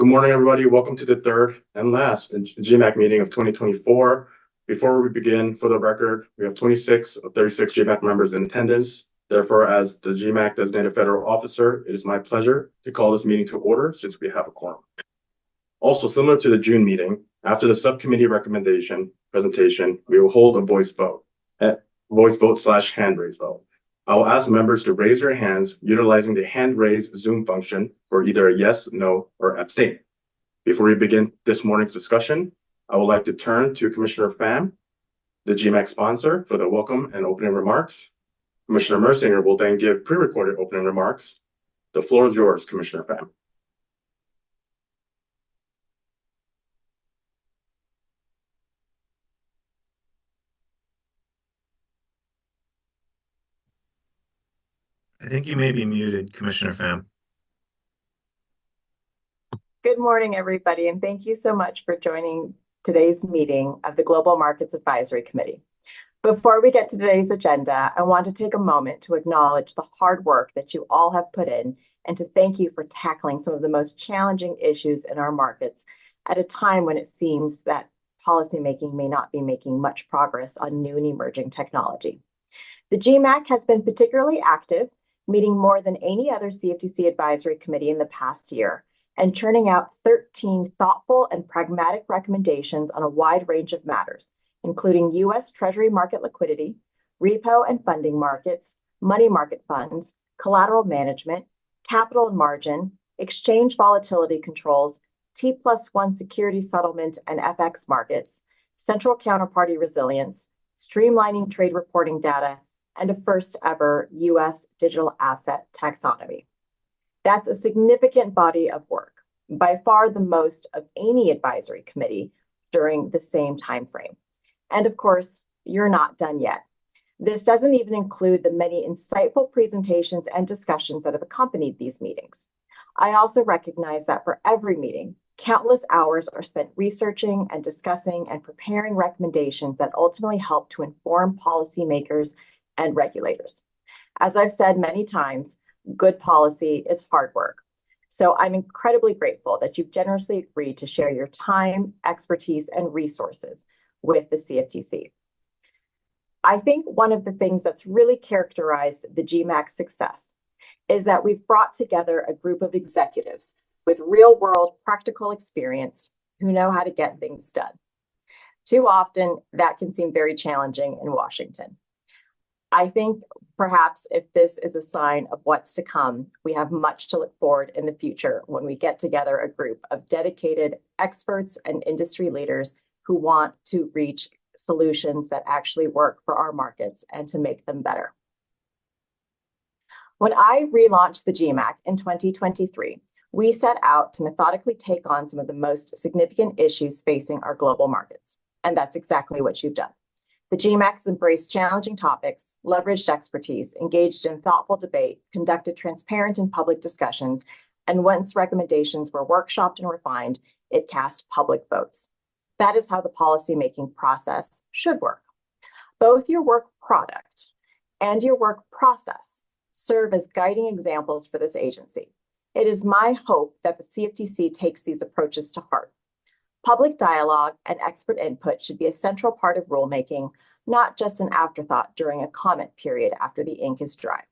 Good morning, everybody. Welcome to the third and last GMAC meeting of 2024. Before we begin, for the record, we have 26 of 36 GMAC members in attendance. Therefore, as the GMAC designated federal officer, it is my pleasure to call this meeting to order since we have a quorum. Also, similar to the June meeting, after the subcommittee recommendation presentation, we will hold a voice vote / hand raise vote. I will ask members to raise their hands utilizing the hand raise Zoom function for either a yes, no, or abstain. Before we begin this morning's discussion, I would like to turn to Commissioner Pham, the GMAC sponsor, for the welcome and opening remarks. Commissioner Mersinger will then give pre-recorded opening remarks. The floor is yours, Commissioner Pham. I think you may be muted, Commissioner Pham. Good morning, everybody, and thank you so much for joining today's meeting of the Global Markets Advisory Committee. Before we get to today's agenda, I want to take a moment to acknowledge the hard work that you all have put in and to thank you for tackling some of the most challenging issues in our markets at a time when it seems that policymaking may not be making much progress on new and emerging technology. The GMAC has been particularly active, meeting more than any other CFTC advisory committee in the past year, and churning out 13 thoughtful and pragmatic recommendations on a wide range of matters, including U.S. Treasury market liquidity, repo and funding markets, money market funds, collateral management, capital and margin, exchange volatility controls, T+1 security settlement and FX markets, central counterparty resilience, streamlining trade reporting data, and a first ever U.S. digital asset taxonomy. That's a significant body of work, by far the most of any advisory committee during the same time frame. And of course, you're not done yet. This doesn't even include the many insightful presentations and discussions that have accompanied these meetings. I also recognize that for every meeting, countless hours are spent researching and discussing and preparing recommendations that ultimately help to inform policymakers and regulators. As I've said many times, good policy is hard work. So I'm incredibly grateful that you've generously agreed to share your time, expertise, and resources with the CFTC. I think one of the things that's really characterized the GMAC's success is that we've brought together a group of executives with real-world practical experience who know how to get things done. Too often, that can seem very challenging in Washington. I think perhaps if this is a sign of what's to come, we have much to look forward in the future when we get together a group of dedicated experts and industry leaders who want to reach solutions that actually work for our markets and to make them better. When I relaunched the GMAC in 2023, we set out to methodically take on some of the most significant issues facing our global markets. And that's exactly what you've done. The GMAC has embraced challenging topics, leveraged expertise, engaged in thoughtful debate, conducted transparent and public discussions, and once recommendations were workshopped and refined, it cast public votes. That is how the policymaking process should work. Both your work product and your work process serve as guiding examples for this agency. It is my hope that the CFTC takes these approaches to heart. Public dialogue and expert input should be a central part of rulemaking, not just an afterthought during a comment period after the ink is dry.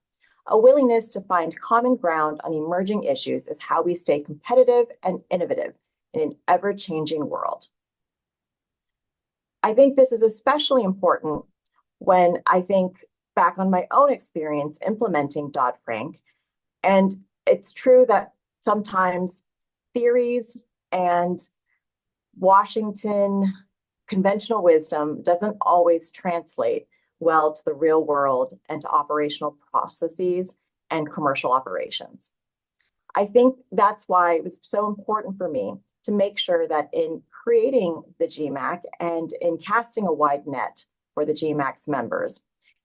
A willingness to find common ground on emerging issues is how we stay competitive and innovative in an ever-changing world. I think this is especially important when I think back on my own experience implementing Dodd-Frank. And it's true that sometimes theories and Washington conventional wisdom doesn't always translate well to the real world and to operational processes and commercial operations. I think that's why it was so important for me to make sure that in creating the GMAC and in casting a wide net for the GMAC's members,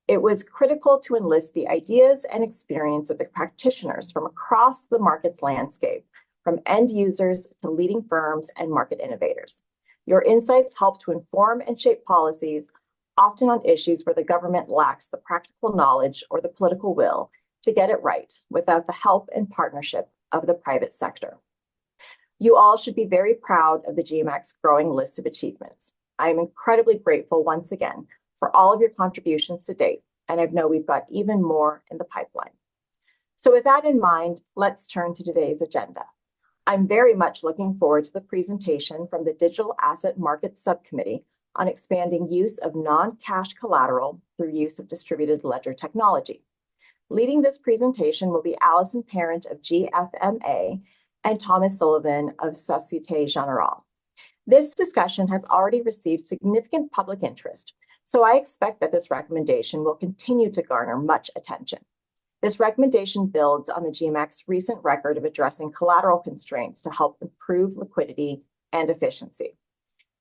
it was critical to enlist the ideas and experience of the practitioners from across the markets landscape, from end users to leading firms and market innovators. Your insights help to inform and shape policies, often on issues where the government lacks the practical knowledge or the political will to get it right without the help and partnership of the private sector. You all should be very proud of the GMAC's growing list of achievements. I am incredibly grateful once again for all of your contributions to date, and I know we've got even more in the pipeline. So with that in mind, let's turn to today's agenda. I'm very much looking forward to the presentation from the Digital Asset Markets Subcommittee on expanding use of non-cash collateral through use of distributed ledger technology. Leading this presentation will be Allison Parent of GFMA and Thomas Sullivan of Societe Generale. This discussion has already received significant public interest, so I expect that this recommendation will continue to garner much attention. This recommendation builds on the GMAC's recent record of addressing collateral constraints to help improve liquidity and efficiency.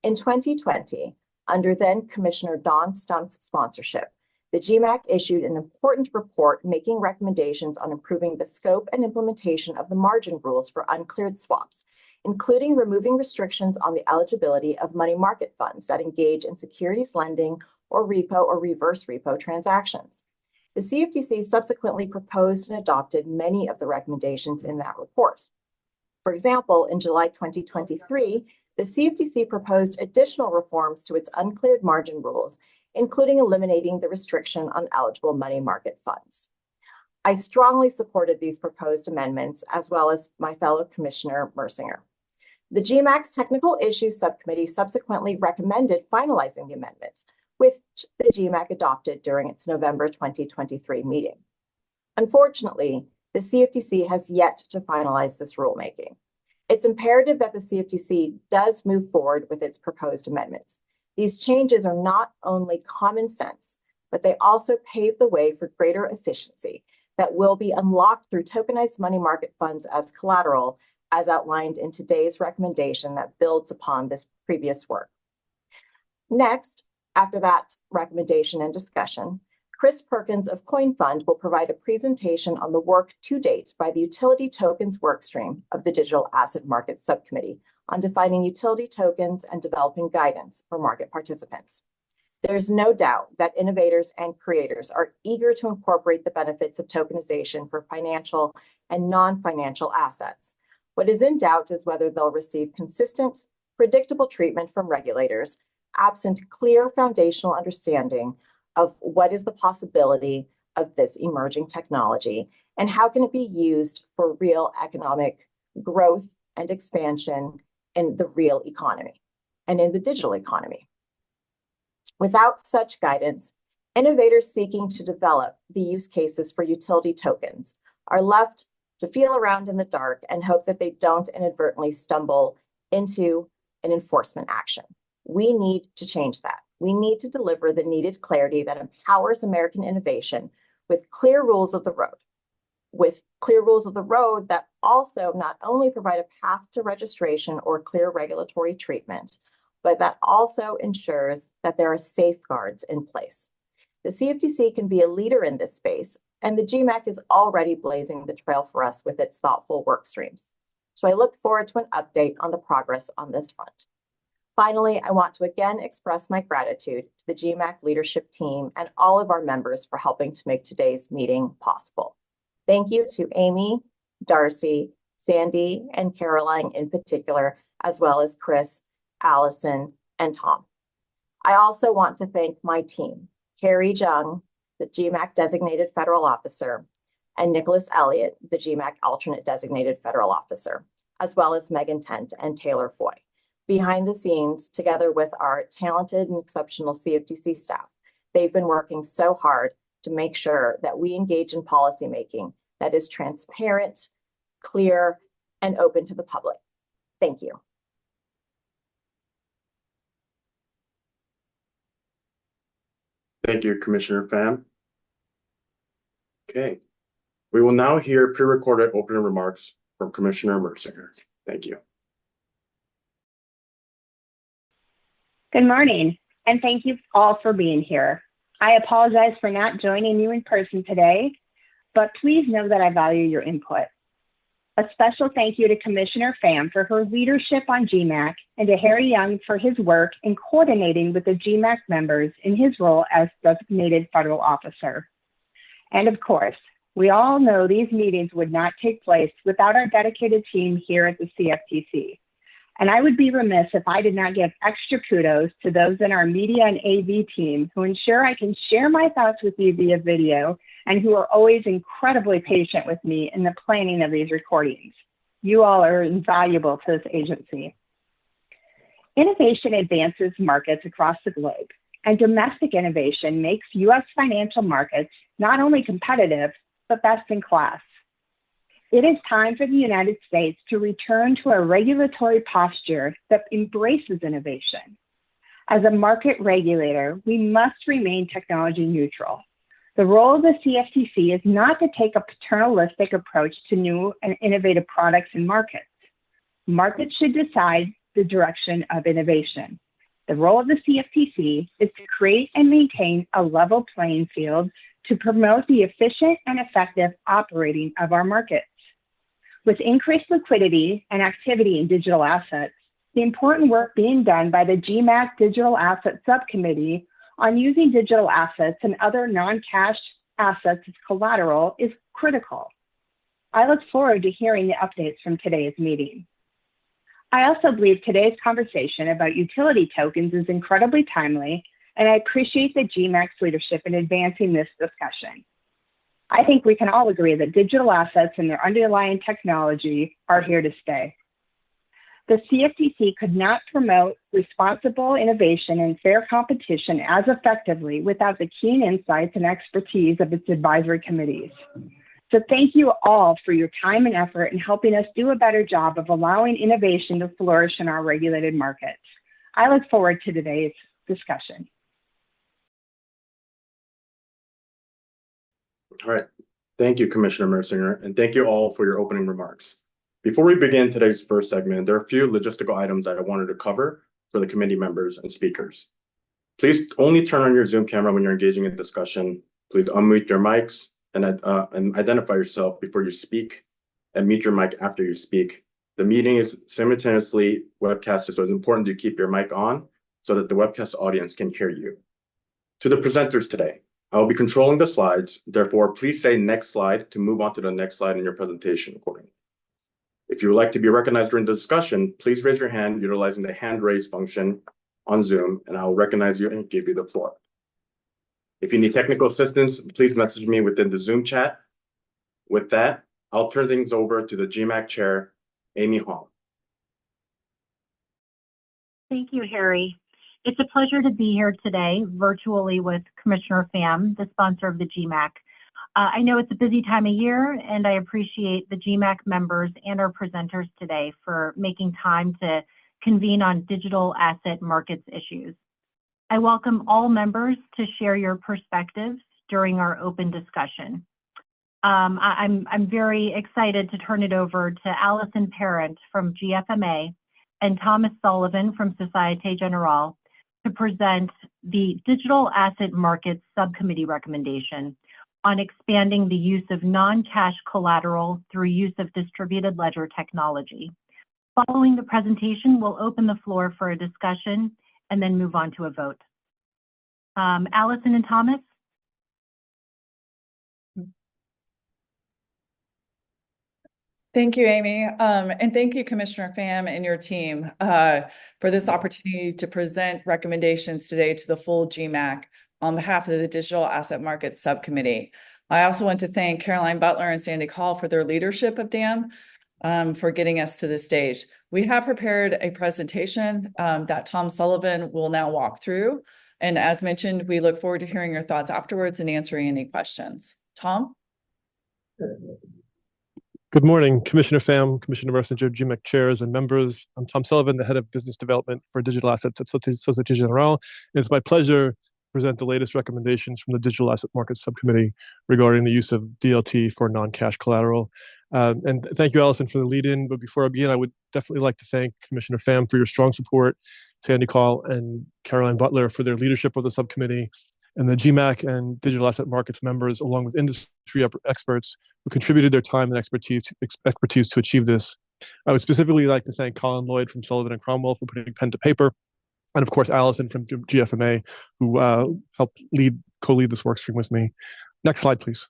In 2020, under then Commissioner Don Stump's sponsorship, the GMAC issued an important report making recommendations on improving the scope and implementation of the margin rules for uncleared swaps, including removing restrictions on the eligibility of money market funds that engage in securities lending or repo or reverse repo transactions. The CFTC subsequently proposed and adopted many of the recommendations in that report. For example, in July 2023, the CFTC proposed additional reforms to its uncleared margin rules, including eliminating the restriction on eligible money market funds. I strongly supported these proposed amendments, as well as my fellow Commissioner Mersinger. The GMAC's Technical Issues Subcommittee subsequently recommended finalizing the amendments, which the GMAC adopted during its November 2023 meeting. Unfortunately, the CFTC has yet to finalize this rulemaking. It's imperative that the CFTC does move forward with its proposed amendments. These changes are not only common sense, but they also pave the way for greater efficiency that will be unlocked through tokenized money market funds as collateral, as outlined in today's recommendation that builds upon this previous work. Next, after that recommendation and discussion, Chris Perkins of CoinFund will provide a presentation on the work to date by the Utility Tokens Workstream of the Digital Asset Markets Subcommittee on defining utility tokens and developing guidance for market participants. There's no doubt that innovators and creators are eager to incorporate the benefits of tokenization for financial and non-financial assets. What is in doubt is whether they'll receive consistent, predictable treatment from regulators, absent clear foundational understanding of what is the possibility of this emerging technology and how can it be used for real economic growth and expansion in the real economy and in the digital economy. Without such guidance, innovators seeking to develop the use cases for utility tokens are left to feel around in the dark and hope that they don't inadvertently stumble into an enforcement action. We need to change that. We need to deliver the needed clarity that empowers American innovation with clear rules of the road. With clear rules of the road that also not only provide a path to registration or clear regulatory treatment, but that also ensures that there are safeguards in place. The CFTC can be a leader in this space, and the GMAC is already blazing the trail for us with its thoughtful work streams. So I look forward to an update on the progress on this front. Finally, I want to again express my gratitude to the GMAC leadership team and all of our members for helping to make today's meeting possible. Thank you to Amy, Darcy, Sandy, and Caroline in particular, as well as Chris, Allison, and Tom. I also want to thank my team, Harry Jung, the GMAC designated federal officer, and Nicholas Elliott, the GMAC alternate designated federal officer, as well as Megan Tent and Taylor Foy. Behind the scenes, together with our talented and exceptional CFTC staff, they've been working so hard to make sure that we engage in policymaking that is transparent, clear, and open to the public. Thank you. Thank you, Commissioner Pham. Okay, we will now hear pre-recorded opening remarks from Commissioner Mersinger. Thank you. Good morning, and thank you all for being here. I apologize for not joining you in person today, but please know that I value your input. A special thank you to Commissioner Pham for her leadership on GMAC and to Harry Young for his work in coordinating with the GMAC members in his role as designated federal officer. And of course, We all know these meetings would not take place without our dedicated team here at the CFTC. And I would be remiss if I did not give extra kudos to those in our media and AV team who ensure I can share my thoughts with you via video and who are always incredibly patient with me in the planning of these recordings. You all are invaluable to this agency. Innovation advances markets across the globe, and domestic innovation makes U.S. financial markets not only competitive, but best in class. It is time for the United States to return to a regulatory posture that embraces innovation. As a market regulator, we must remain technology neutral. The role of the CFTC is not to take a paternalistic approach to new and innovative products and markets. Markets should decide the direction of innovation. The role of the CFTC is to create and maintain a level playing field to promote the efficient and effective operating of our markets. With increased liquidity and activity in digital assets, the important work being done by the GMAC Digital Asset Subcommittee on using digital assets and other non-cash assets as collateral is critical. I look forward to hearing the updates from today's meeting. I also believe today's conversation about utility tokens is incredibly timely, and I appreciate the GMAC's leadership in advancing this discussion. I think we can all agree that digital assets and their underlying technology are here to stay. The CFTC could not promote responsible innovation and fair competition as effectively without the keen insights and expertise of its advisory committees. So thank you all for your time and effort in helping us do a better job of allowing innovation to flourish in our regulated markets. I look forward to today's discussion. All right. Thank you, Commissioner Mercinger, and thank you all for your opening remarks. Before we begin today's first segment, there are a few logistical items that I wanted to cover for the committee members and speakers. Please only turn on your Zoom camera when you're engaging in discussion. Please unmute your mics and identify yourself before you speak, and mute your mic after you speak. The meeting is simultaneously webcasted, so it's important to keep your mic on so that the webcast audience can hear you. To the presenters today, I will be controlling the slides. Therefore, please say next slide to move on to the next slide in your presentation accordingly. If you would like to be recognized during the discussion, please raise your hand utilizing the hand raise function on Zoom, and I will recognize you and give you the floor. If you need technical assistance, please message me within the Zoom chat. With that, I'll turn things over to the GMAC Chair, Amy Hong. Thank you, Harry. It's a pleasure to be here today virtually with Commissioner Pham, the sponsor of the GMAC. I know it's a busy time of year, and I appreciate the GMAC members and our presenters today for making time to convene on digital asset markets issues. I welcome all members to share your perspectives during our open discussion. I'm very excited to turn it over to Allison Parent from GFMA and Thomas Sullivan from Societe Generale to present the Digital Asset Markets Subcommittee recommendation on expanding the use of non-cash collateral through use of distributed ledger technology. Following the presentation, we'll open the floor for a discussion and then move on to a vote. Allison and Thomas? Thank you, Amy. And thank you, Commissioner Pham and your team for this opportunity to present recommendations today to the full GMAC on behalf of the Digital Asset Markets Subcommittee. I also want to thank Caroline Butler and Sandy Call for their leadership of DAM for getting us to this stage. We have prepared a presentation that Tom Sullivan will now walk through. And as mentioned, we look forward to hearing your thoughts afterwards and answering any questions. Tom? Good morning, Commissioner Pham, Commissioner Mercinger, GMAC chairs and members. I'm Tom Sullivan, the head of business development for digital assets at Societe Generale. And it's my pleasure to present the latest recommendations from the Digital Asset Markets Subcommittee regarding the use of DLT for non-cash collateral. And thank you, Allison, for the lead-in. But before I begin, I would definitely like to thank Commissioner Pham for your strong support, Sandy Call and Caroline Butler for their leadership of the subcommittee, and the GMAC and digital asset markets members, along with industry experts who contributed their time and expertise to achieve this. I would specifically like to thank Colin Lloyd from Sullivan & Cromwell for putting pen to paper, and of course, Allison from GFMA, who helped co-lead this work stream with me. Next slide, please.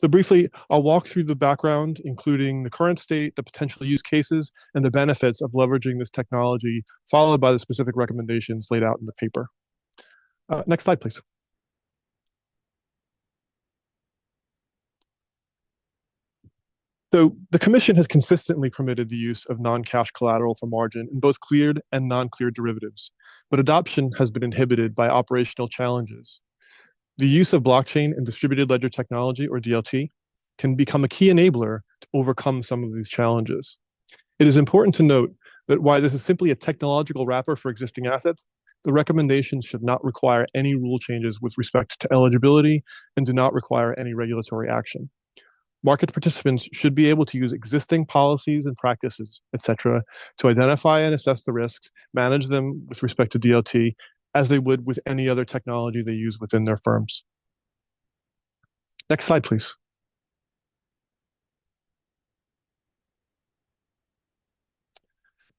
So briefly, I'll walk through the background, including the current state, the potential use cases, and the benefits of leveraging this technology, followed by the specific recommendations laid out in the paper. Next slide, please. So the Commission has consistently permitted the use of non-cash collateral for margin in both cleared and non-cleared derivatives, but adoption has been inhibited by operational challenges. The use of blockchain and distributed ledger technology, or DLT, can become a key enabler to overcome some of these challenges. It is important to note that while this is simply a technological wrapper for existing assets, the recommendations should not require any rule changes with respect to eligibility and do not require any regulatory action. Market participants should be able to use existing policies and practices, etc., to identify and assess the risks, manage them with respect to DLT, as they would with any other technology they use within their firms. Next slide, please.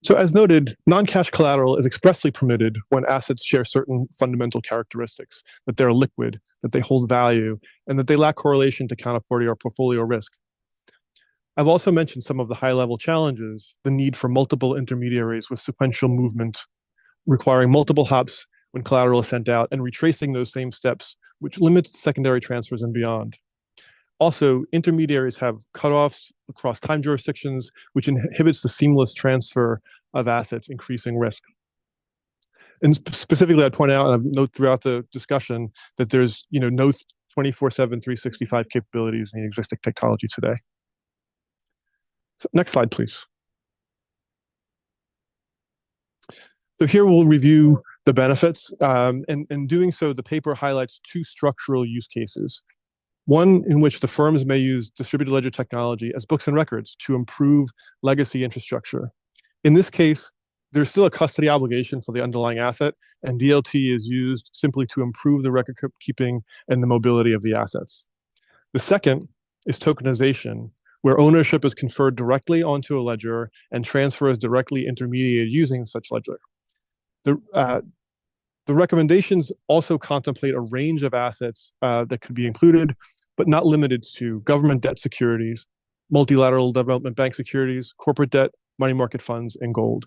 So as noted, non-cash collateral is expressly permitted when assets share certain fundamental characteristics, that they're liquid, that they hold value, and that they lack correlation to counterparty or portfolio risk. I've also mentioned some of the high-level challenges, the need for multiple intermediaries with sequential movement, requiring multiple hops when collateral is sent out, and retracing those same steps, which limits secondary transfers and beyond. Also, intermediaries have cutoffs across time jurisdictions, which inhibits the seamless transfer of assets, increasing risk. And specifically, I'd point out, and I've noted throughout the discussion, that there's no 24/7, 365 capabilities in the existing technology today. So next slide, please. So here we'll review the benefits. And in doing so, the paper highlights two structural use cases. One in which the firms may use distributed ledger technology as books and records to improve legacy infrastructure. In this case, there's still a custody obligation for the underlying asset, and DLT is used simply to improve the record keeping and the mobility of the assets. The second is tokenization, where ownership is conferred directly onto a ledger and transfer is directly intermediated using such ledger. The recommendations also contemplate a range of assets that could be included, but not limited to government debt securities, multilateral development bank securities, corporate debt, money market funds, and gold.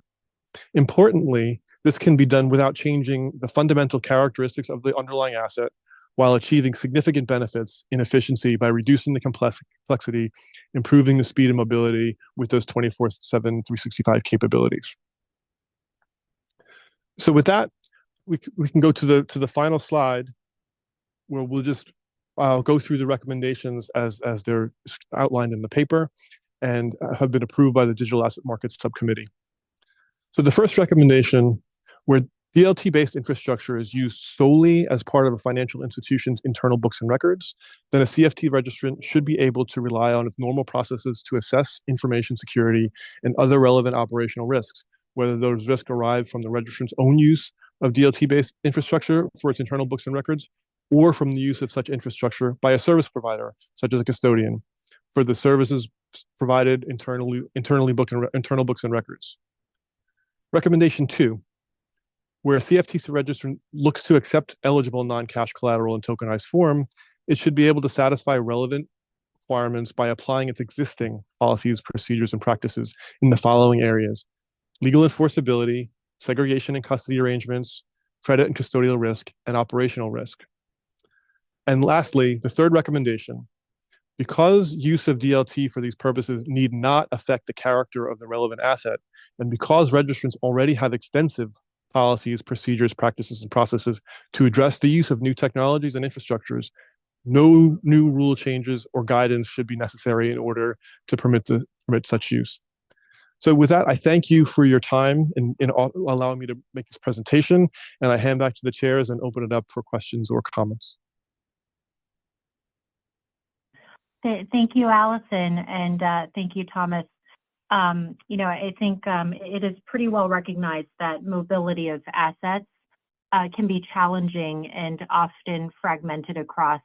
Importantly, this can be done without changing the fundamental characteristics of the underlying asset while achieving significant benefits in efficiency by reducing the complexity, improving the speed and mobility with those 24/7, 365 capabilities. So with that, we can go to the final slide, where we'll just go through the recommendations as they're outlined in the paper and have been approved by the Digital Asset Markets Subcommittee. So the first recommendation, where DLT-based infrastructure is used solely as part of a financial institution's internal books and records, then a CFT registrant should be able to rely on its normal processes to assess information security and other relevant operational risks, whether those risks arrive from the registrant's own use of DLT-based infrastructure for its internal books and records, or from the use of such infrastructure by a service provider, such as a custodian, for the services provided internal books and records. Recommendation 2, where a CFTC registrant looks to accept eligible non-cash collateral in tokenized form, it should be able to satisfy relevant requirements by applying its existing policies, procedures, and practices in the following areas: legal enforceability, segregation and custody arrangements, credit and custodial risk, and operational risk. And lastly, the third recommendation, because use of DLT for these purposes need not affect the character of the relevant asset, and because registrants already have extensive policies, procedures, practices, and processes to address the use of new technologies and infrastructures, no new rule changes or guidance should be necessary in order to permit such use. So with that, I thank you for your time in allowing me to make this presentation, and I hand back to the chairs and open it up for questions or comments. Thank you, Allison, and thank you, Thomas. I think it is pretty well recognized that mobility of assets can be challenging and often fragmented across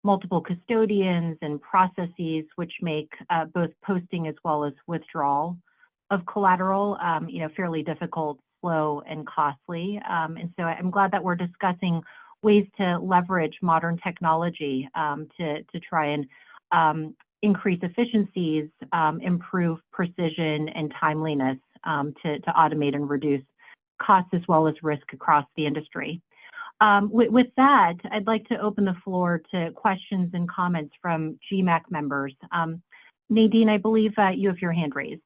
multiple custodians and processes, which make both posting as well as withdrawal of collateral, fairly difficult, slow, and costly. And so I'm glad that we're discussing ways to leverage modern technology to try and increase efficiencies, improve precision and timeliness to automate and reduce costs as well as risk across the industry. With that, I'd like to open the floor to questions and comments from GMAC members. Nadine, I believe you have your hand raised.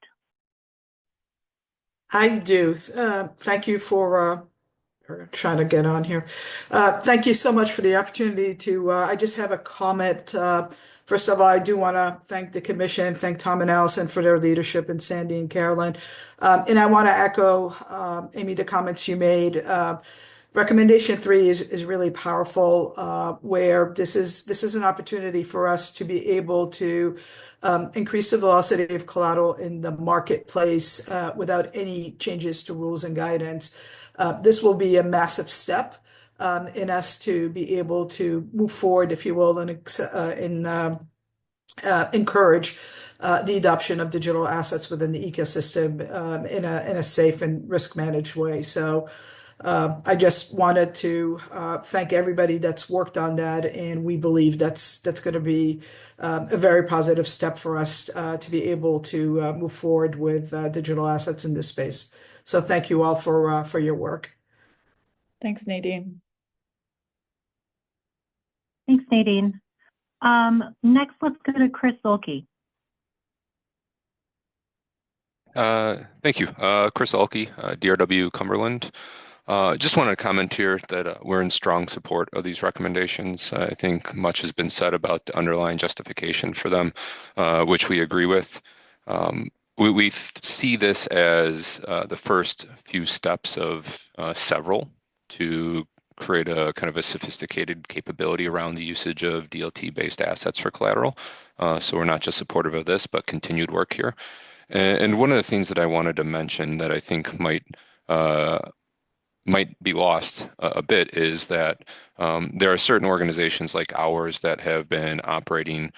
I do. Thank you for trying to get on here. Thank you so much for the opportunity to, I just have a comment. First of all, I do want to thank the commission, thank Tom and Allison for their leadership, and Sandy and Carolyn. And I want to echo, Amy, the comments you made. Recommendation 3 is really powerful, where this is an opportunity for us to be able to increase the velocity of collateral in the marketplace without any changes to rules and guidance. This will be a massive step in us to be able to move forward, if you will, and encourage the adoption of digital assets within the ecosystem in a safe and risk managed way. So I just wanted to thank everybody that's worked on that, and we believe that's going to be a very positive step for us to be able to move forward with digital assets in this space. So thank you all for your work. Thanks, Nadine. Thanks, Nadine. Next, let's go to Chris Zulke. Thank you. Chris Zulke, DRW Cumberland. Just want to comment here that we're in strong support of these recommendations. I think much has been said about the underlying justification for them, which we agree with. We see this as the first few steps of several to create a kind of a sophisticated capability around the usage of DLT-based assets for collateral. So we're not just supportive of this, but continued work here. And one of the things that I wanted to mention that I think might be lost a bit is that there are certain organizations like ours that have been operating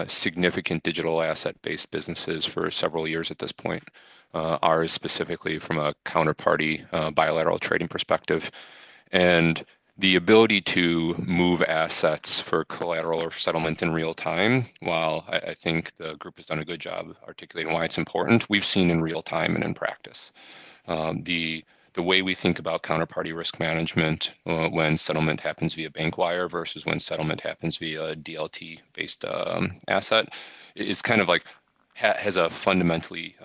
significant digital asset-based businesses for several years at this point. Ours specifically from a counterparty bilateral trading perspective. And the ability to move assets for collateral or settlement in real time, while I think the group has done a good job articulating why it's important, we've seen in real time and in practice. The way we think about counterparty risk management when settlement happens via bank wire versus when settlement happens via DLT-based asset is kind of like has a fundamentally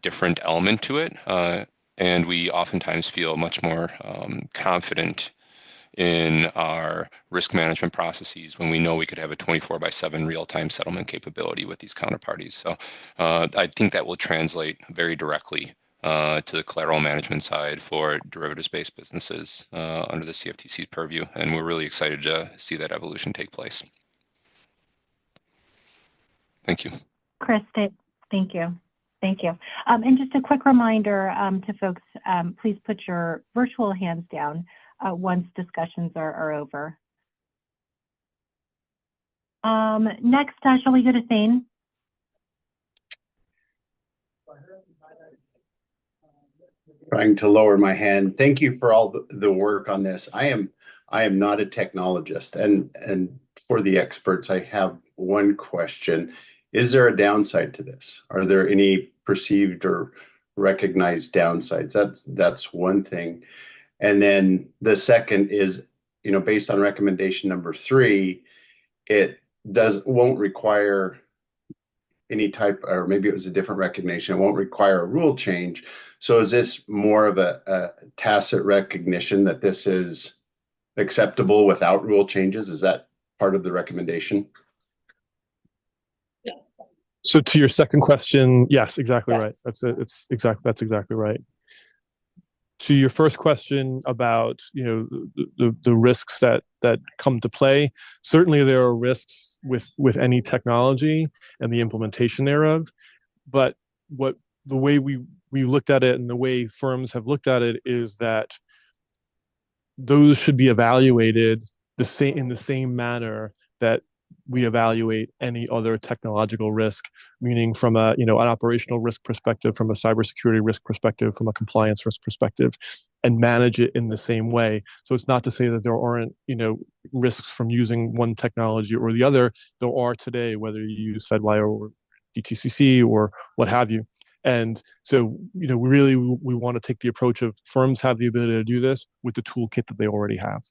different element to it. And we oftentimes feel much more confident in our risk management processes when we know we could have a 24/7 real-time settlement capability with these counterparties. So I think that will translate very directly to the collateral management side for derivatives-based businesses under the CFTC's purview. And we're really excited to see that evolution take place. Thank you. Chris, thank you. Thank you. And just a quick reminder to folks, please put your virtual hands down once discussions are over. Next, shall we go to Thane? Trying to lower my hand. Thank you for all the work on this. I am not a technologist, and for the experts, I have one question. Is there a downside to this? Are there any perceived or recognized downsides? That's one thing. And then the second is, based on recommendation number 3, it won't require any type, or maybe it was a different recognition. It won't require a rule change. So is this more of a tacit recognition that this is acceptable without rule changes? Is that part of the recommendation? So to your second question, yes, exactly Yes. right. That's exactly right. To your first question about the risks that come to play, certainly there are risks with any technology and the implementation thereof. But the way we looked at it and the way firms have looked at it is that those should be evaluated in the same manner that we evaluate any other technological risk, meaning from a, an operational risk perspective, from a cybersecurity risk perspective, from a compliance risk perspective, and manage it in the same way. So it's not to say that there aren't, risks from using one technology or the other. There are today, whether you use Fedwire or DTCC or what have you. And so, really, we want to take the approach of firms have the ability to do this with the toolkit that they already have.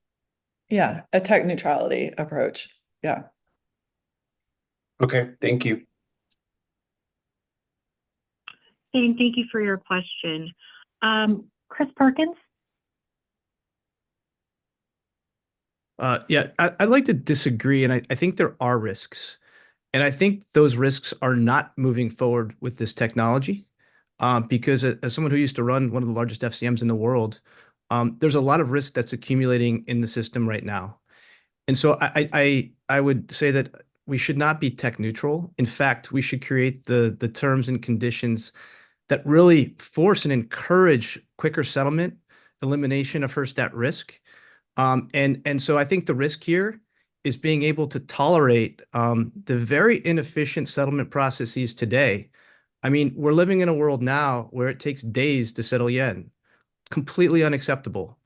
Yeah, a tech neutrality approach. Yeah. Okay, thank you. And thank you for your question. Chris Perkins? Yeah, I'd like to disagree, and I think there are risks. And I think those risks are not moving forward with this technology, because as someone who used to run one of the largest FCMs in the world, there's a lot of risk that's accumulating in the system right now. And so I would say that we should not be tech neutral. In fact, we should create the terms and conditions that really force and encourage quicker settlement, elimination of first at risk. And so I think the risk here is being able to tolerate the very inefficient settlement processes today. I mean, we're living in a world now where it takes days to settle yen. Completely unacceptable.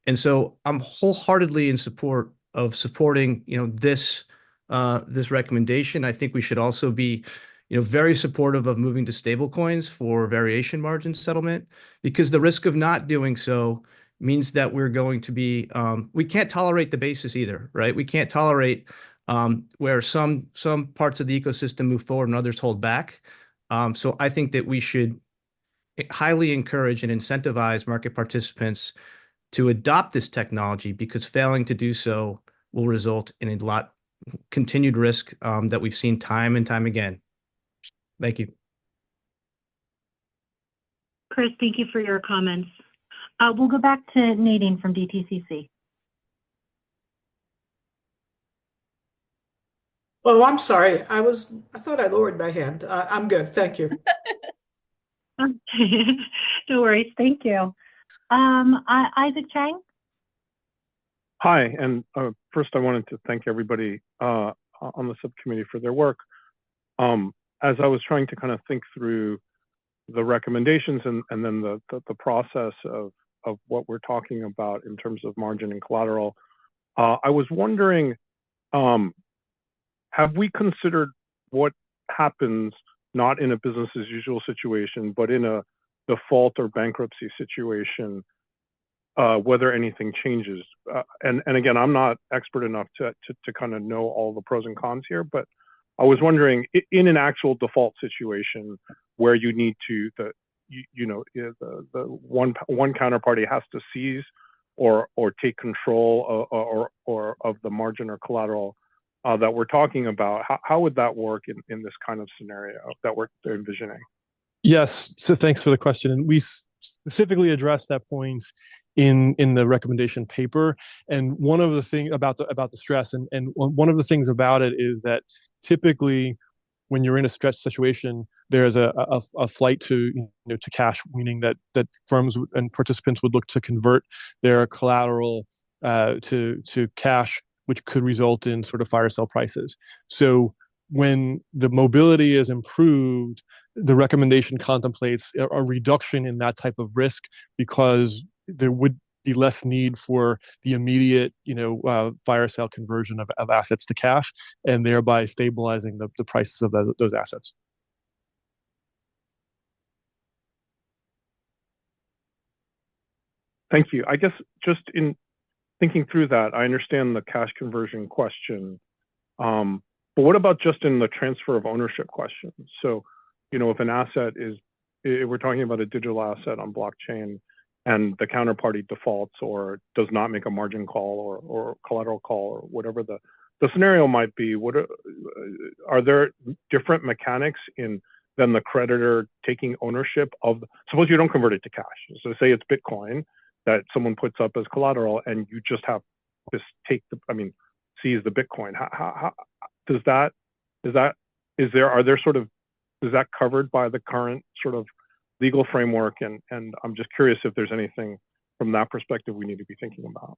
And so I'm wholeheartedly in support of supporting, this recommendation. I think we should also be, very supportive of moving to stable coins for variation margin settlement, because the risk of not doing so means that we're going to be, we can't tolerate the basis either, right? We can't tolerate where some parts of the ecosystem move forward and others hold back. So I think that we should highly encourage and incentivize market participants to adopt this technology, because failing to do so will result in a lot continued risk that we've seen time and time again. Thank you. Chris, thank you for your comments. We'll go back to Nadine from DTCC. Oh, I'm sorry. I thought I lowered my hand. I'm good. Thank you. No worries. Thank you. Isaac Chang? Hi, and first I wanted to thank everybody on the subcommittee for their work. As I was trying to kind of think through the recommendations and then the process of what we're talking about in terms of margin and collateral, I was wondering, have we considered what happens not in a business as usual situation, but in a default or bankruptcy situation, whether anything changes? And again, I'm not expert enough to kind of know all the pros and cons here, but I was wondering, in an actual default situation where you need to, the one counterparty has to seize or take control or of the margin or collateral that we're talking about, how would that work in this kind of scenario that we're envisioning? Yes, so thanks for the question. And we specifically addressed that point in the recommendation paper. And one of the things about the stress, and one of the things about it is that typically when you're in a stretch situation, there's a flight to to cash, meaning that firms and participants would look to convert their collateral to cash, which could result in sort of fire sale prices. So when the mobility is improved, the recommendation contemplates a reduction in that type of risk, because there would be less need for the immediate, fire sale conversion of assets to cash, and thereby stabilizing the prices of those assets. Thank you. I guess just in thinking through that, I understand the cash conversion question, but what about just in the transfer of ownership question? So, if an asset if we're talking about a digital asset on blockchain, and the counterparty defaults or does not make a margin call or collateral call or whatever the scenario might be, are there different mechanics than the creditor taking ownership of? Suppose you don't convert it to cash. So say it's Bitcoin that someone puts up as collateral, and you just have to seize the Bitcoin. How is that covered by the current sort of legal framework? And I'm just curious if there's anything from that perspective we need to be thinking about.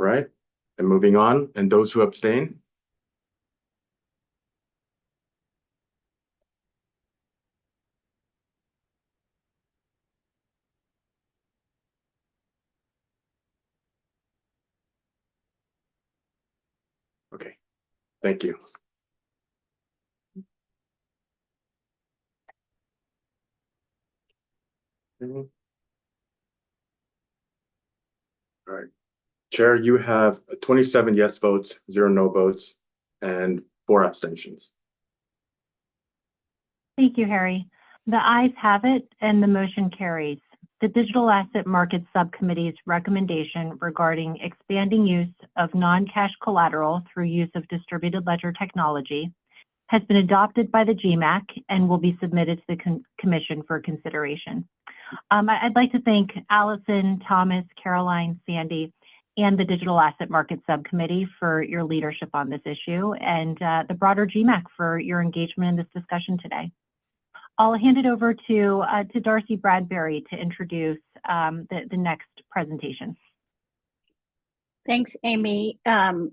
All right, and moving on, and those who abstain? Okay, thank you. All right. Chair, you have 27 yes votes, 0 no votes, and 4 abstentions. Thank you, Harry. The ayes have it and the motion carries. The Digital Asset Market Subcommittee's recommendation regarding expanding use of non-cash collateral through use of distributed ledger technology has been adopted by the GMAC and will be submitted to the Commission for consideration. I'd like to thank Allison, Thomas, Caroline, Sandy, and the Digital Asset Market Subcommittee for your leadership on this issue, and the broader GMAC for your engagement in this discussion today. I'll hand it over to Darcy Bradbury to introduce the next presentation. Thanks, Amy. And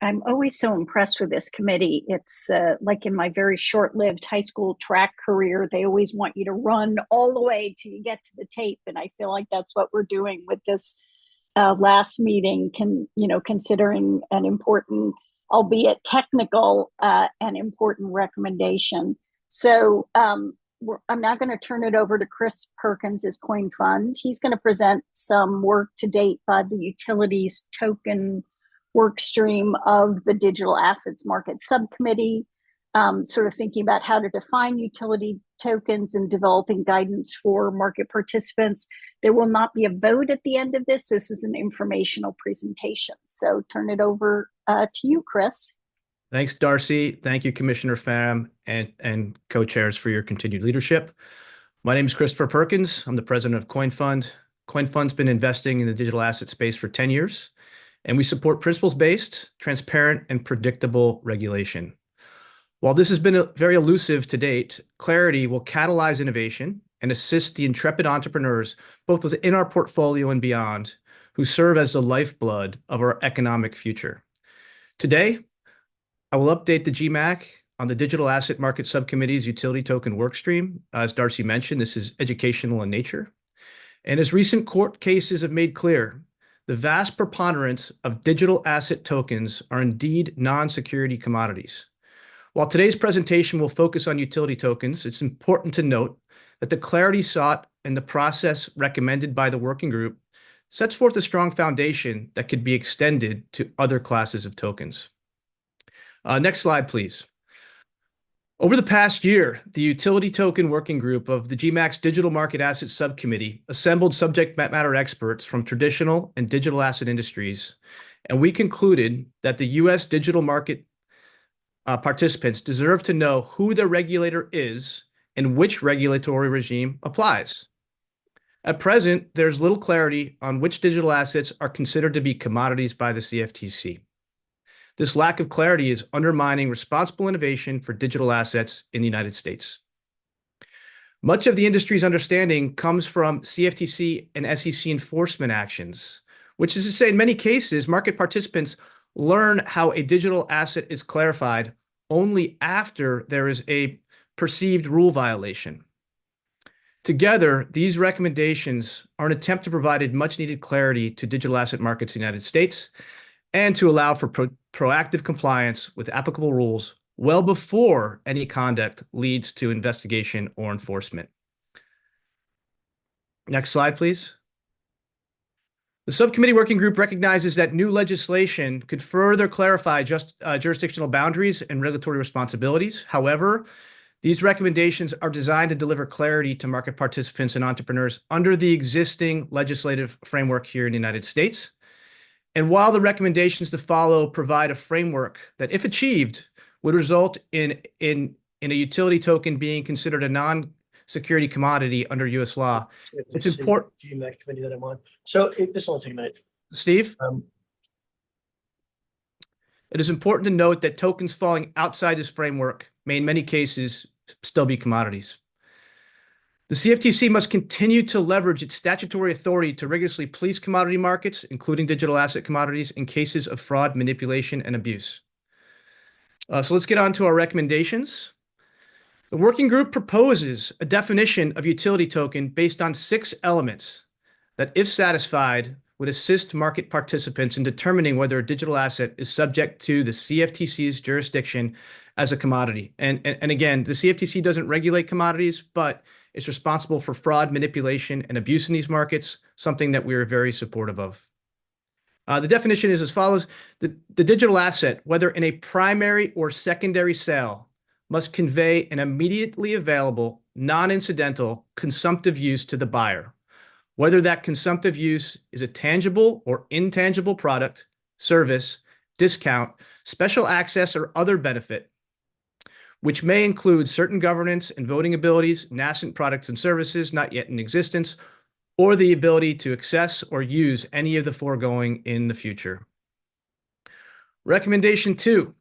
I'm always so impressed with this committee. It's like in my very short-lived high school track career, they always want you to run all the way till you get to the tape. And I feel like that's what we're doing with this last meeting, considering an important, albeit technical, and important recommendation. So I'm now going to turn it over to Chris Perkins as Coin Fund. He's going to present some work to date by the utilities token work stream of the Digital Assets Market Subcommittee, sort of thinking about how to define utility tokens and developing guidance for market participants. There will not be a vote at the end of this. This is an informational presentation. So turn it over to you, Chris. Thanks, Darcy. Thank you, Commissioner Pham and co-chairs for your continued leadership. My name is Christopher Perkins. I'm the president of Coin Fund. Coin Fund's been investing in the digital asset space for 10 years, and we support principles-based, transparent, and predictable regulation. While this has been very elusive to date, clarity will catalyze innovation and assist the intrepid entrepreneurs, both within our portfolio and beyond, who serve as the lifeblood of our economic future. Today, I will update the GMAC on the Digital Asset Market Subcommittee's utility token workstream. As Darcy mentioned, this is educational in nature. And as recent court cases have made clear, the vast preponderance of digital asset tokens are indeed non-security commodities. While today's presentation will focus on utility tokens, it's important to note that the clarity sought and the process recommended by the working group sets forth a strong foundation that could be extended to other classes of tokens. Next slide, please. Over the past year, the Utility Token Working Group of the GMAC's Digital Market Asset Subcommittee assembled subject matter experts from traditional and digital asset industries, and we concluded that the U.S. digital market participants deserve to know who their regulator is and which regulatory regime applies. At present, there's little clarity on which digital assets are considered to be commodities by the CFTC. This lack of clarity is undermining responsible innovation for digital assets in the United States. Much of the industry's understanding comes from CFTC and SEC enforcement actions, which is to say, in many cases, market participants learn how a digital asset is clarified only after there is a perceived rule violation. Together, these recommendations are an attempt to provide much needed clarity to digital asset markets in the United States and to allow for proactive compliance with applicable rules well before any conduct leads to investigation or enforcement. Next slide, please. The subcommittee working group recognizes that new legislation could further clarify jurisdictional boundaries and regulatory responsibilities. However, these recommendations are designed to deliver clarity to market participants and entrepreneurs under the existing legislative framework here in the United States. And while the recommendations to follow provide a framework that, if achieved, would result in a utility token being considered a non-security commodity under U.S. law, it's important. GMAC committee that I'm on. So this will take a minute. Steve? It is important to note that tokens falling outside this framework may in many cases still be commodities. The CFTC must continue to leverage its statutory authority to rigorously police commodity markets, including digital asset commodities, in cases of fraud, manipulation, and abuse. So let's get on to our recommendations. The working group proposes a definition of utility token based on 6 elements that, if satisfied, would assist market participants in determining whether a digital asset is subject to the CFTC's jurisdiction as a commodity. And again, the CFTC doesn't regulate commodities, but it's responsible for fraud, manipulation, and abuse in these markets, something that we are very supportive of. The definition is as follows. The digital asset, whether in a primary or secondary sale, must convey an immediately available, non-incidental, consumptive use to the buyer, whether that consumptive use is a tangible or intangible product, service, discount, special access, or other benefit, which may include certain governance and voting abilities, nascent products and services not yet in existence, or the ability to access or use any of the foregoing in the future. Recommendation 2.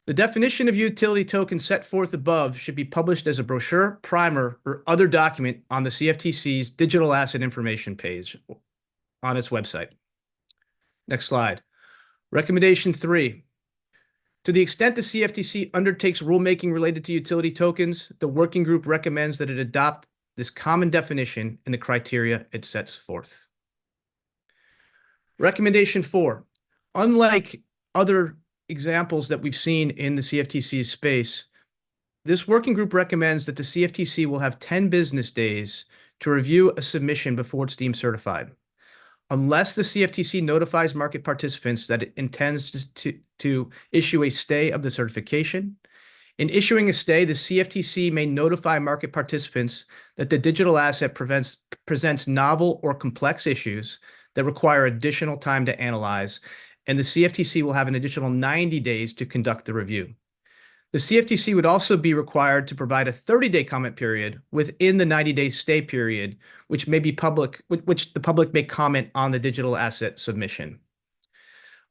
The definition of utility token set forth above should be published as a brochure, primer, or other document on the CFTC's digital asset information page on its website. Next slide. Recommendation 3. To the extent the CFTC undertakes rulemaking related to utility tokens, the working group recommends that it adopt this common definition and the criteria it sets forth. Recommendation 4. Unlike other examples that we've seen in the CFTC's space, this working group recommends that the CFTC will have 10 business days to review a submission before it's deemed certified. Unless the CFTC notifies market participants that it intends to issue a stay of the certification. In issuing a stay, the CFTC may notify market participants that the digital asset presents novel or complex issues that require additional time to analyze, and the CFTC will have an additional 90 days to conduct the review. The CFTC would also be required to provide a 30-day comment period within the 90-day stay period, which the public may comment on the digital asset submission.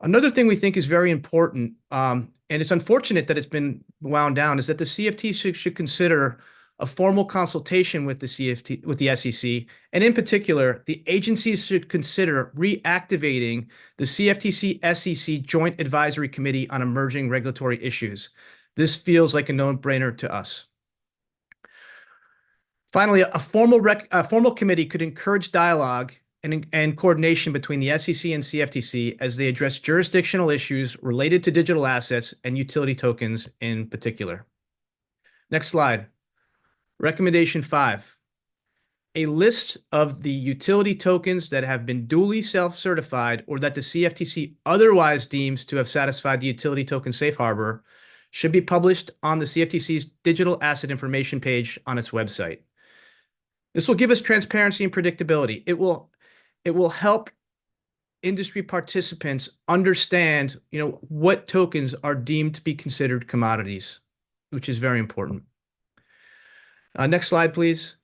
Another thing we think is very important, and it's unfortunate that it's been wound down, is that the CFTC should consider a formal consultation with the SEC, and in particular, the agencies should consider reactivating the CFTC-SEC Joint Advisory Committee on Emerging Regulatory Issues. This feels like a no-brainer to us. Finally, a formal committee could encourage dialogue and coordination between the SEC and CFTC as they address jurisdictional issues related to digital assets and utility tokens in particular. Next slide. Recommendation 5. A list of the utility tokens that have been duly self-certified or that the CFTC otherwise deems to have satisfied the utility token safe harbor should be published on the CFTC's digital asset information page on its website. This will give us transparency and predictability. It will help industry participants understand, what tokens are deemed to be considered commodities, which is very important. Next slide, please.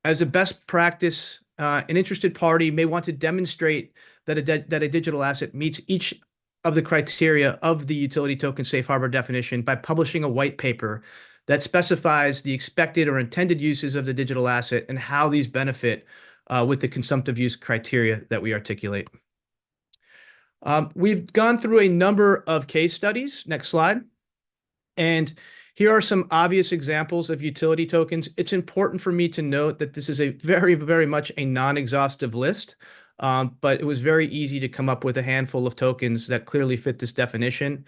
As a best practice, an interested party may want to demonstrate that a digital asset meets each of the criteria of the utility token safe harbor definition by publishing a white paper that specifies the expected or intended uses of the digital asset and how these benefit with the consumptive use criteria that we articulate. We've gone through a number of case studies. Next slide. And here are some obvious examples of utility tokens. It's important for me to note that this is a very, very much a non-exhaustive list, but it was very easy to come up with a handful of tokens that clearly fit this definition.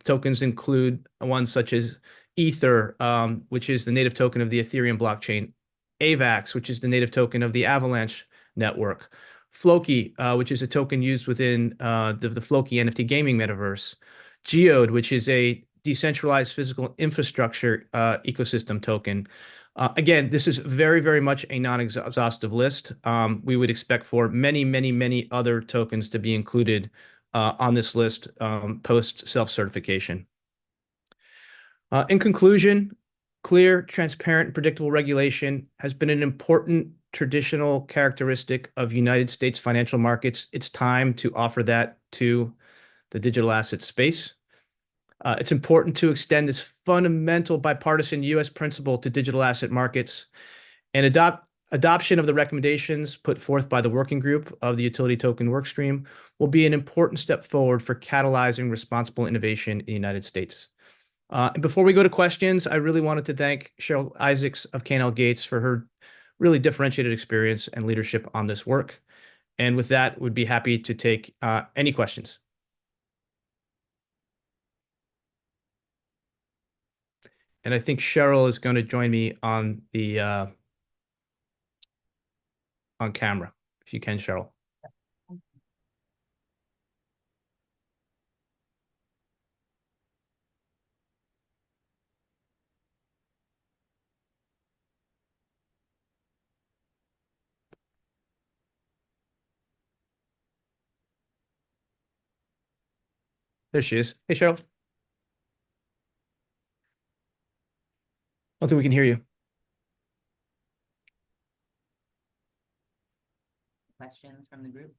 Tokens include ones such as Ether, which is the native token of the Ethereum blockchain, AVAX, which is the native token of the Avalanche network, Floki, which is a token used within the Floki NFT gaming metaverse, Geode, which is a decentralized physical infrastructure ecosystem token. Again, this is very, very much a non-exhaustive list. We would expect for many, many, many other tokens to be included on this list post self-certification. In conclusion, clear, transparent, and predictable regulation has been an important traditional characteristic of United States financial markets. It's time to offer that to the digital asset space. It's important to extend this fundamental bipartisan U.S. principle to digital asset markets. And adoption of the recommendations put forth by the working group of the utility token workstream will be an important step forward for catalyzing responsible innovation in the United States. And before we go to questions, I really wanted to thank Cheryl Isaacs of K&L Gates for her really differentiated experience and leadership on this work. And with that, would be happy to take any questions. And I think Cheryl is going to join me on the on camera, if you can, Cheryl. There she is. Hey, Cheryl. I don't think we can hear you. Questions from the group?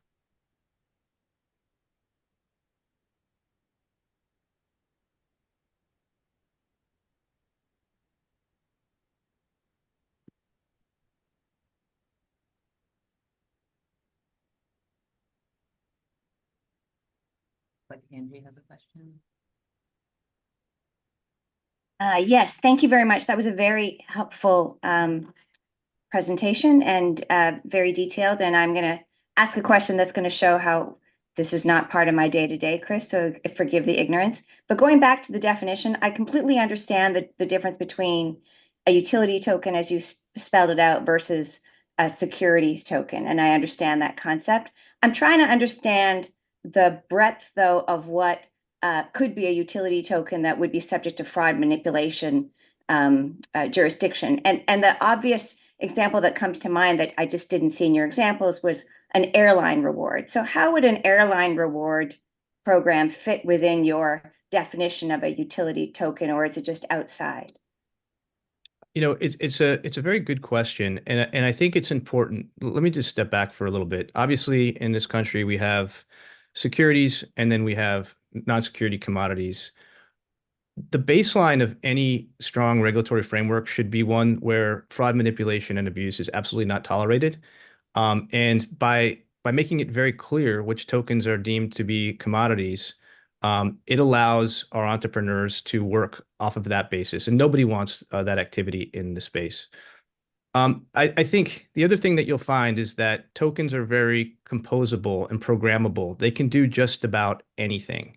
Like Angie has a question. Yes, thank you very much. That was a very helpful presentation and very detailed. And I'm going to ask a question that's going to show how this is not part of my day-to-day, Chris, so forgive the ignorance. But going back to the definition, I completely understand the difference between a utility token, as you spelled it out, versus a securities token. And I understand that concept. I'm trying to understand the breadth, though, of what could be a utility token that would be subject to fraud manipulation jurisdiction. And the obvious example that comes to mind that I just didn't see in your examples was an airline reward. So how would an airline reward program fit within your definition of a utility token, or is it just outside? You know, it's a very good question, and I think it's important. Let me just step back for a little bit. Obviously, in this country, we have securities, and then we have non-security commodities. The baseline of any strong regulatory framework should be one where fraud, manipulation, and abuse is absolutely not tolerated. And by making it very clear which tokens are deemed to be commodities, it allows our entrepreneurs to work off of that basis. And nobody wants that activity in the space. I think the other thing that you'll find is that tokens are very composable and programmable. They can do just about anything.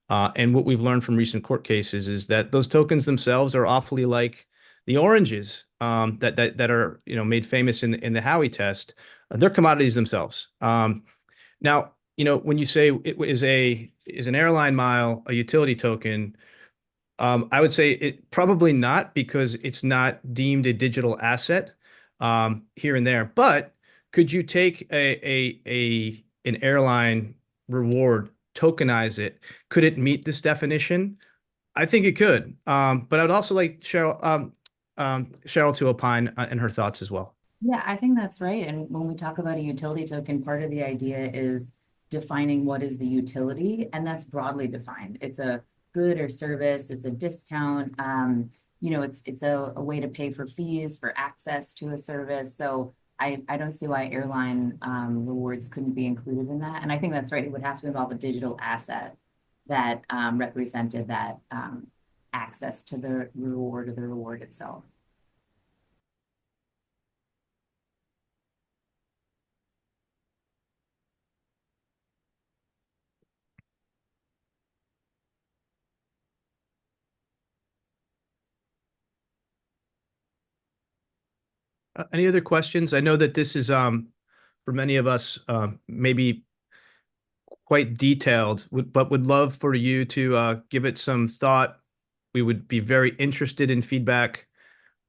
And what we've learned from recent court cases is that those tokens themselves are awfully like the oranges that are made famous in the Howey test. They're commodities themselves. Now, when you say it is an airline mile a utility token, I would say it probably not, because it's not deemed a digital asset here and there. But could you take an airline reward, tokenize it? Could it meet this definition? I think it could. But I'd also like Cheryl to opine and her thoughts as well. Yeah, I think that's right. And when we talk about a utility token, part of the idea is defining what is the utility, and that's broadly defined. It's a good or service, it's a discount, it's a way to pay for fees for access to a service. So I don't see why airline rewards couldn't be included in that. And I think that's right. It would have to involve a digital asset that represented that access to the reward or the reward itself. Any other questions? I know that this is, for many of us, maybe quite detailed, but would love for you to give it some thought. We would be very interested in feedback.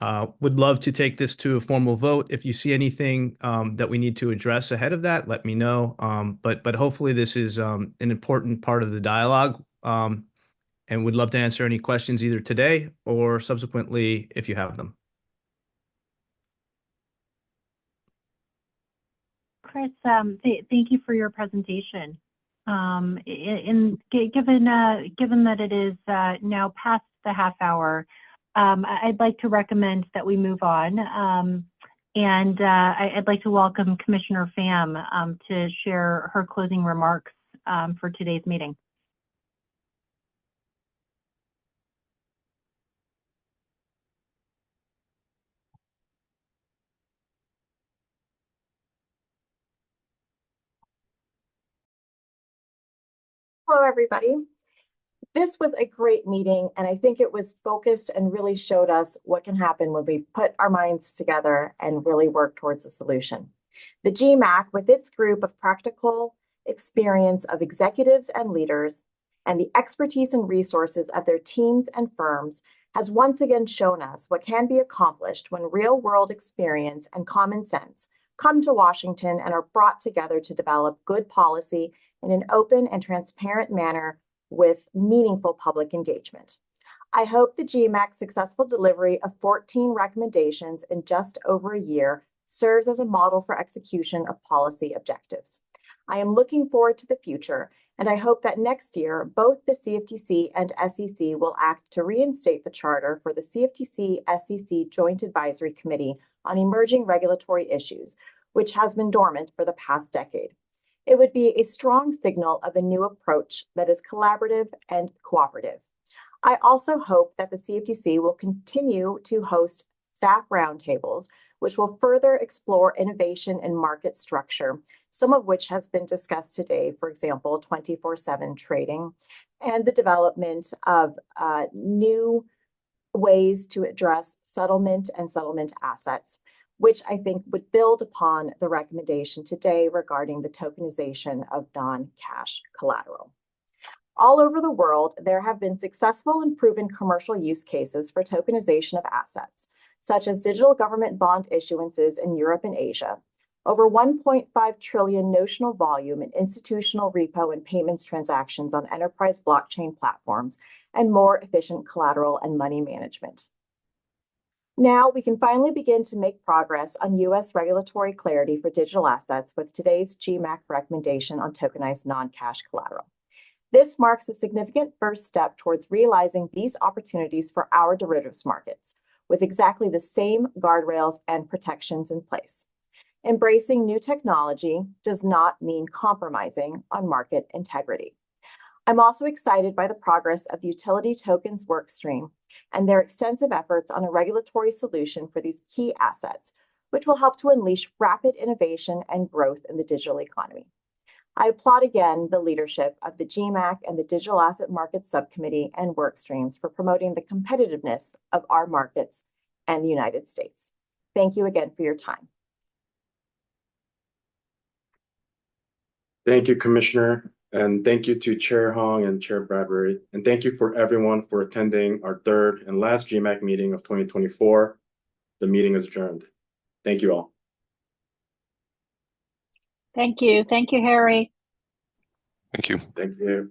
Would love to take this to a formal vote. If you see anything that we need to address ahead of that, let me know. But hopefully this is an important part of the dialogue, and would love to answer any questions either today or subsequently if you have them. Chris, thank you for your presentation. Given that it is now past the half hour, I'd like to recommend that we move on. And I'd like to welcome Commissioner Pham to share her closing remarks for today's meeting. Hello, everybody. This was a great meeting, and I think it was focused and really showed us what can happen when we put our minds together and really work towards a solution. The GMAC, with its group of practical experience of executives and leaders, and the expertise and resources of their teams and firms, has once again shown us what can be accomplished when real-world experience and common sense come to Washington and are brought together to develop good policy in an open and transparent manner with meaningful public engagement. I hope the GMAC's successful delivery of 14 recommendations in just over a year serves as a model for execution of policy objectives. I am looking forward to the future, and I hope that next year, both the CFTC and SEC will act to reinstate the charter for the CFTC-SEC Joint Advisory Committee on Emerging Regulatory Issues, which has been dormant for the past decade. It would be a strong signal of a new approach that is collaborative and cooperative. I also hope that the CFTC will continue to host staff roundtables, which will further explore innovation and market structure, some of which has been discussed today, for example, 24/7 trading, and the development of new ways to address settlement and settlement assets, which I think would build upon the recommendation today regarding the tokenization of non-cash collateral. All over the world, there have been successful and proven commercial use cases for tokenization of assets, such as digital government bond issuances in Europe and Asia, over 1.5 trillion notional volume in institutional repo and payments transactions on enterprise blockchain platforms, and more efficient collateral and money management. Now we can finally begin to make progress on U.S. regulatory clarity for digital assets with today's GMAC recommendation on tokenized non-cash collateral. This marks a significant first step towards realizing these opportunities for our derivatives markets, with exactly the same guardrails and protections in place. Embracing new technology does not mean compromising on market integrity. I'm also excited by the progress of the utility tokens workstream and their extensive efforts on a regulatory solution for these key assets, which will help to unleash rapid innovation and growth in the digital economy. I applaud again the leadership of the GMAC and the Digital Asset Markets Subcommittee and workstreams for promoting the competitiveness of our markets and the United States. Thank you again for your time. Thank you, Commissioner. And thank you to Chair Hong and Chair Bradbury. And thank you for everyone for attending our third and last GMAC meeting of 2024. The meeting is adjourned. Thank you all. Thank you. Thank you, Harry. Thank you. Thank you.